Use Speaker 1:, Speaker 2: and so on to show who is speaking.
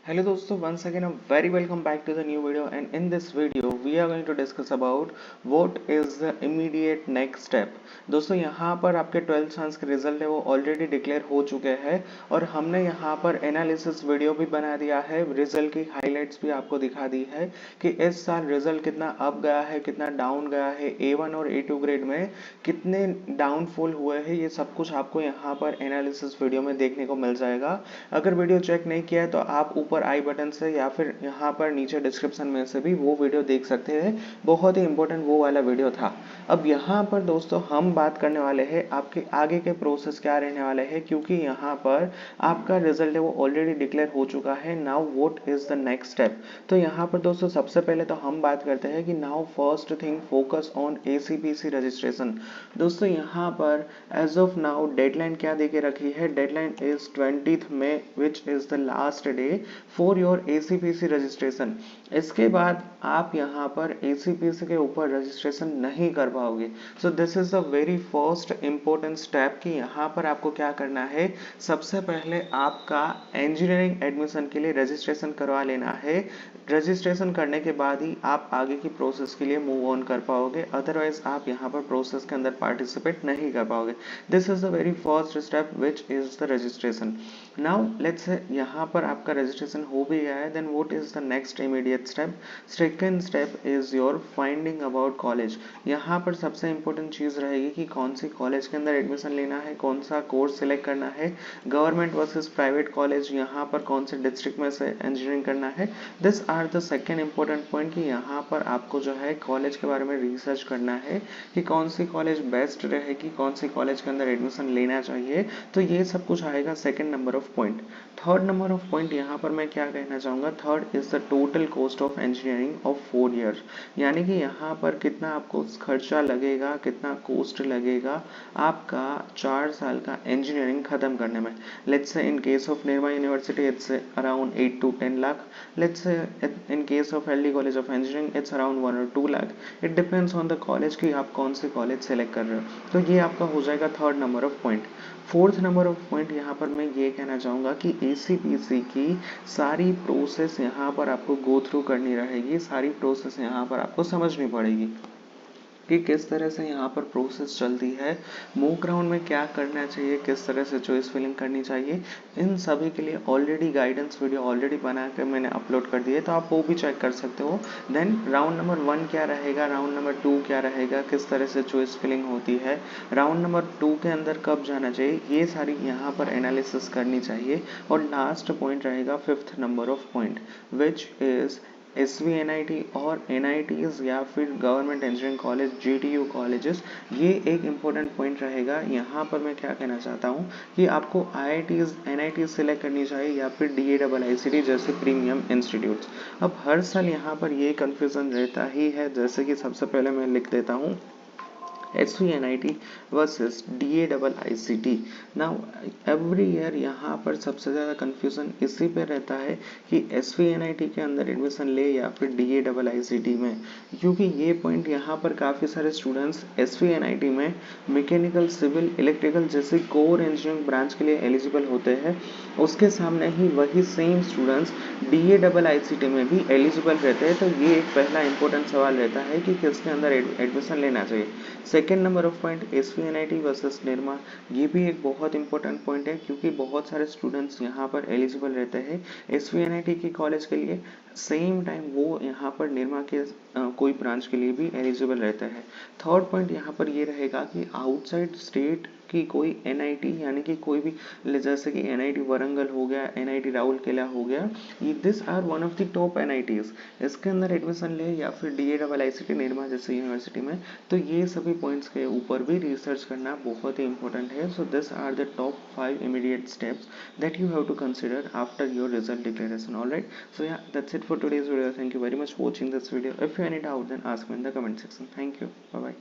Speaker 1: Hello दोस्तों, once again a very welcome back to the new video, and in this video we are going to discuss about what is the immediate next step। दोस्तों यहाँ पर आपके 12th science के result है वो already declare हो चुके हैं और हमने यहाँ पर एनालिसिस वीडियो भी बना दिया है, रिजल्ट की हाइलाइट्स भी आपको दिखा दी है कि इस साल रिजल्ट कितना अप गया है, कितना डाउन गया है, A1 और A2 ग्रेड में कितने डाउनफॉल हुए हैं, ये सब कुछ आपको यहाँ पर एनालिसिस वीडियो में देखने को मिल जाएगा। अगर वीडियो चेक नहीं किया है तो आप ऊपर आई बटन से या फिर यहाँ पर नीचे डिस्क्रिप्शन में से भी वो वीडियो देख सकते हैं। बहुत ही इंपॉर्टेंट वो वाला वीडियो था। अब यहाँ पर दोस्तों हम बात करने वाले हैं आपके आगे के प्रोसेस क्या रहने वाले हैं, क्योंकि यहाँ पर आपका रिजल्ट है वो ऑलरेडी डिक्लेयर हो चुका है। Now what is the next step. तो यहाँ पर दोस्तों सबसे पहले तो हम बात करते हैं कि now first thing focus on ACPC registration. दोस्तों यहाँ पर एज ऑफ नाउ डेडलाइन क्या देके रखी है, deadline is 20th May which is the last day for your ACPC registration. इसके बाद आप यहाँ पर ACPC के ऊपर रजिस्ट्रेशन नहीं कर पाओगे। So this is the very first important step कि यहाँ पर आपको क्या करना है। सबसे पहले आपका इंजीनियरिंग एडमिशन के लिए रजिस्ट्रेशन करवा लेना है। रजिस्ट्रेशन करने के बाद ही आप आगे की प्रोसेस के लिए मूव ऑन कर पाओगे, अदरवाइज आप यहाँ पर प्रोसेस के अंदर पार्टिसिपेट नहीं कर पाओगे। This is the very first step which is the registration. Now let's say यहाँ पर आपका रजिस्ट्रेशन हो भी गया है, then what is the next immediate step. Second step is your finding about college. यहाँ पर सबसे इंपॉर्टेंट चीज रहेगी कि कौन सी कॉलेज के अंदर एडमिशन लेना है, कौन सा कोर्स सिलेक्ट करना है, गवर्नमेंट वर्सेस प्राइवेट कॉलेज, यहाँ पर कौन से डिस्ट्रिक्ट में से इंजीनियरिंग करना है। This are the second important point कि यहाँ पर आपको जो है कॉलेज के बारे में रिसर्च करना है कि कौन सी कॉलेज बेस्ट रहेगी, कौन सी कॉलेज के अंदर एडमिशन लेना चाहिए। तो ये सब कुछ आएगा second number of point. Third number of point यहाँ पर मैं क्या कहना चाहूँगा, third is the total cost of engineering of 4 year. यानी कि यहाँ पर कितना आपको खर्चा लगेगा, कितना कॉस्ट लगेगा आपका 4 साल का इंजीनियरिंग खत्म करने में। Let's say in case of Nirma university it's around 8 to 10 lakh। let's say in case of LD College of Engineering it's around 1 or 2 lakh। it depends on the college कि आप कौन से कॉलेज सेलेक्ट कर रहे हो। तो ये आपका हो जाएगा third number of point. Fourth number of point यहाँ पर मैं ये कहना चाहूँगा कि ACPC की सारी प्रोसेस यहाँ पर आपको गो थ्रू करनी रहेगी, सारी प्रोसेस यहाँ पर आपको समझनी पड़ेगी कि किस तरह से यहाँ पर प्रोसेस चलती है, मूक राउंड में क्या करना चाहिए, किस तरह से चॉइस फिलिंग करनी चाहिए। इन सभी के लिए ऑलरेडी गाइडेंस वीडियो ऑलरेडी बना कर मैंने अपलोड कर दिए, तो आप वो भी चेक कर सकते हो। देन राउंड नंबर 1 क्या रहेगा, राउंड नंबर 2 क्या रहेगा, किस तरह से चॉइस फिलिंग होती है, राउंड नंबर 2 के अंदर कब जाना चाहिए, ये सारी यहाँ पर एनालिसिस करनी चाहिए। और लास्ट पॉइंट रहेगा fifth number of point which is SVNIT और NITs या फिर government engineering college GTU colleges. ये एक इम्पोर्टेंट पॉइंट रहेगा। यहाँ पर मैं क्या कहना चाहता हूँ कि आपको IITs NITs सेलेक्ट करनी चाहिए या फिर DAIICT जैसे प्रीमियम इंस्टीट्यूट्स। अब हर साल यहाँ पर ये कन्फ्यूज़न रहता ही है, जैसे कि सबसे पहले मैं लिख देता हूँ SVNIT versus DAIICT। Now every year यहाँ पर सबसे ज़्यादा कन्फ्यूज़न इसी पे रहता है कि SVNIT के अंदर एडमिशन ले या फिर DAIICT में, क्योंकि ये पॉइंट यहाँ पर काफ़ी सारे स्टूडेंट्स SVNIT में मैकेनिकल सिविल इलेक्ट्रिकल जैसे कोर इंजीनियरिंग ब्रांच के लिए एलिजिबल होते हैं, उसके सामने ही वही सेम स्टूडेंट्स DAIICT में भी एलिजिबल रहते हैं। तो ये एक पहला इंपॉर्टेंट सवाल रहता है कि किसके अंदर एडमिशन लेना चाहिए। Second number of point SVNIT versus Nirma, ये भी एक बहुत इंपॉर्टेंट पॉइंट है क्योंकि बहुत सारे स्टूडेंट्स यहाँ पर एलिजिबल रहते हैं SVNIT की कॉलेज के लिए, सेम टाइम वो यहाँ पर निर्मा के कोई ब्रांच के लिए भी एलिजिबल रहते हैं। थर्ड पॉइंट यहाँ पर ये रहेगा कि आउटसाइड स्टेट की कोई NIT यानी कि कोई भी, जैसे कि NIT वरंगल हो गया, NIT राउरकेला हो गया, ये this are one of the top NITs, इसके अंदर एडमिशन ले या फिर DAIICT निर्मा जैसे यूनिवर्सिटी में। तो ये सभी पॉइंट्स के ऊपर भी रिसर्च करना बहुत ही इंपॉर्टेंट है। So this are the top 5 immediate steps that you have to consider after your result declaration. Alright, so yeah, that's it for today's video. Thank you very much for watching this video. If you have any doubt, then ask me in the comment section. Thank you. Bye bye.